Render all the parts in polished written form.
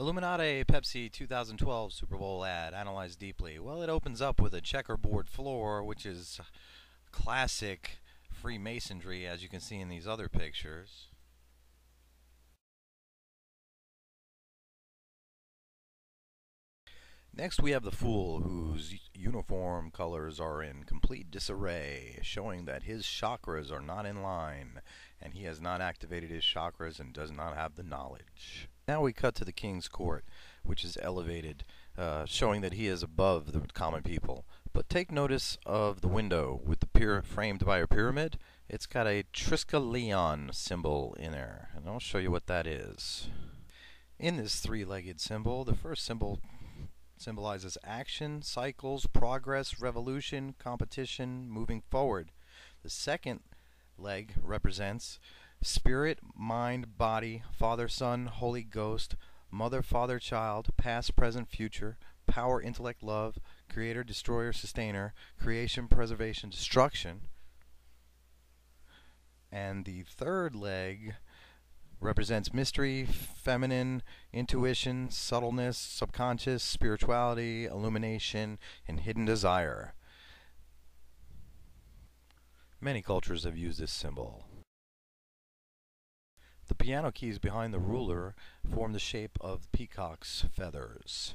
Illuminati Pepsi 2012 Super Bowl ad, analyzed deeply. Well, it opens up with a checkerboard floor, which is classic Freemasonry, as you can see in these other pictures. Next, we have the Fool, whose uniform colors are in complete disarray, showing that his chakras are not in line, and he has not activated his chakras and does not have the knowledge. Now we cut to the King's Court, which is elevated, showing that he is above the common people. But take notice of the window with the framed by a pyramid. It's got a triskelion symbol in there, and I'll show you what that is. In this three-legged symbol, the first symbol symbolizes action, cycles, progress, revolution, competition, moving forward. The second leg represents spirit, mind, body, Father, Son, Holy Ghost, Mother, Father, Child, past, present, future, power, intellect, love, creator, destroyer, sustainer, creation, preservation, destruction. And the third leg represents mystery, feminine, intuition, subtleness, subconscious, spirituality, illumination, and hidden desire. Many cultures have used this symbol. The piano keys behind the ruler form the shape of the peacock's feathers.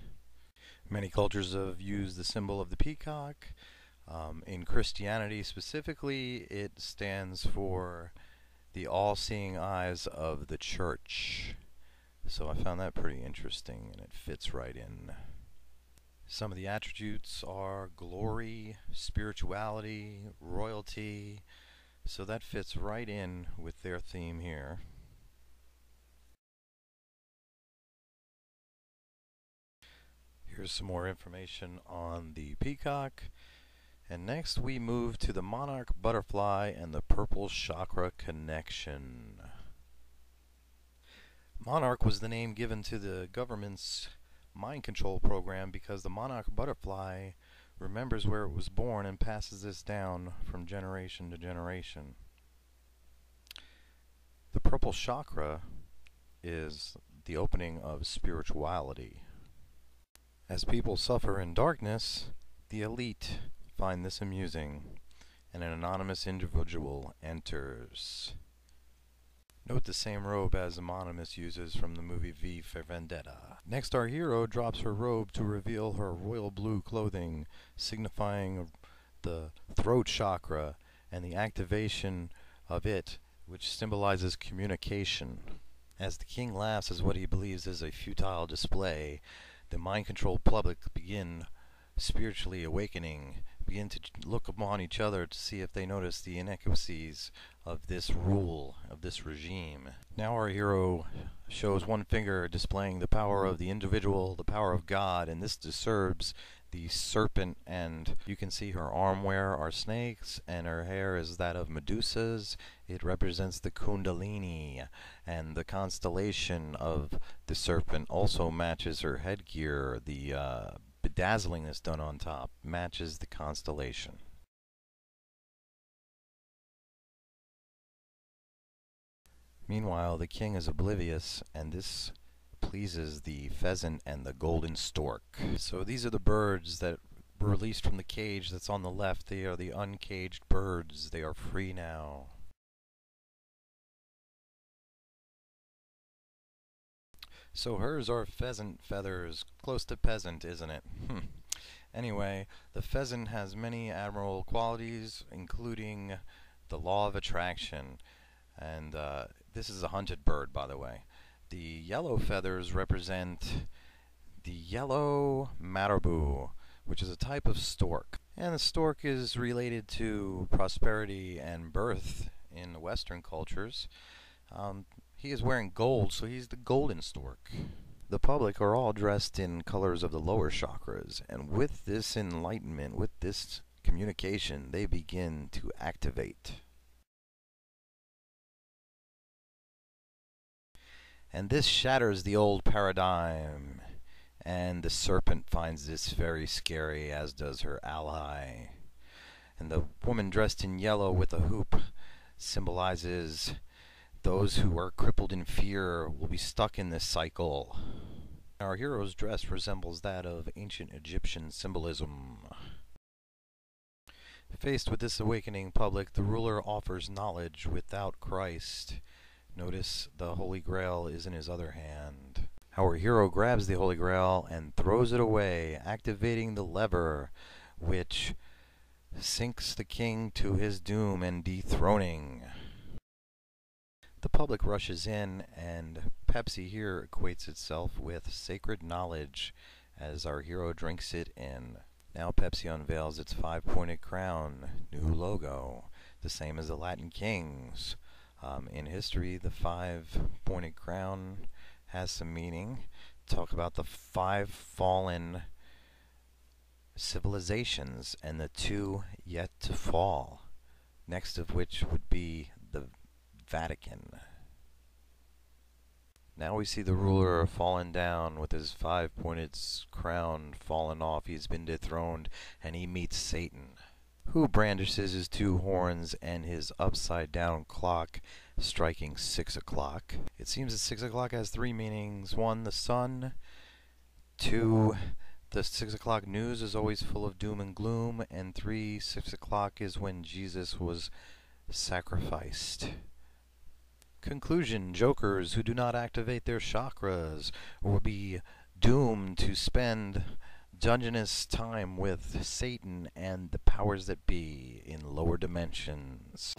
Many cultures have used the symbol of the peacock. In Christianity specifically, it stands for the all-seeing eyes of the church. So I found that pretty interesting, and it fits right in. Some of the attributes are glory, spirituality, royalty, so that fits right in with their theme here. Here's some more information on the peacock. And next we move to the monarch butterfly and the purple chakra connection. Monarch was the name given to the government's mind control program because the monarch butterfly remembers where it was born and passes this down from generation to generation. The purple chakra is the opening of spirituality. As people suffer in darkness, the elite find this amusing, and an anonymous individual enters. Note the same robe as Anonymous uses from the movie V for Vendetta. Next, our hero drops her robe to reveal her royal blue clothing, signifying the throat chakra and the activation of it, which symbolizes communication. As the king laughs at what he believes is a futile display, the mind-controlled public begin spiritually awakening, begin to look upon each other to see if they notice the inequities of this rule, of this regime. Now our hero shows one finger displaying the power of the individual, the power of God, and this disturbs the serpent, and you can see her armwear are snakes, and her hair is that of Medusas. It represents the Kundalini, and the constellation of the serpent also matches her headgear. The bedazzling that's done on top matches the constellation. Meanwhile, the king is oblivious, and this pleases the pheasant and the golden stork. So these are the birds that were released from the cage that's on the left. They are the uncaged birds. They are free now. So hers are pheasant feathers. Close to peasant, isn't it? Anyway, the pheasant has many admirable qualities, including the law of attraction. And this is a hunted bird, by the way. The yellow feathers represent the yellow marabou, which is a type of stork. And the stork is related to prosperity and birth in the Western cultures. He is wearing gold, so he's the golden stork. The public are all dressed in colors of the lower chakras, and with this enlightenment, with this communication, they begin to activate. And this shatters the old paradigm, and the serpent finds this very scary, as does her ally. And the woman dressed in yellow with a hoop symbolizes those who are crippled in fear will be stuck in this cycle. Our hero's dress resembles that of ancient Egyptian symbolism. Faced with this awakening public, the ruler offers knowledge without Christ. Notice the Holy Grail is in his other hand. Our hero grabs the Holy Grail and throws it away, activating the lever, which sinks the king to his doom and dethroning. The public rushes in, and Pepsi here equates itself with sacred knowledge as our hero drinks it in. Now Pepsi unveils its 5-pointed crown, new logo, the same as the Latin kings. In history, the 5-pointed crown has some meaning. Talk about the 5 fallen civilizations and the 2 yet to fall, next of which would be the Vatican. Now we see the ruler fallen down with his 5-pointed crown fallen off. He's been dethroned, and he meets Satan, who brandishes his 2 horns and his upside-down clock, striking 6 o'clock. It seems that 6 o'clock has 3 meanings. 1, the sun. 2, the 6 o'clock news is always full of doom and gloom. And 3, 6 o'clock is when Jesus was sacrificed. Conclusion: jokers who do not activate their chakras will be doomed to spend dungeonous time with Satan and the powers that be in lower dimensions.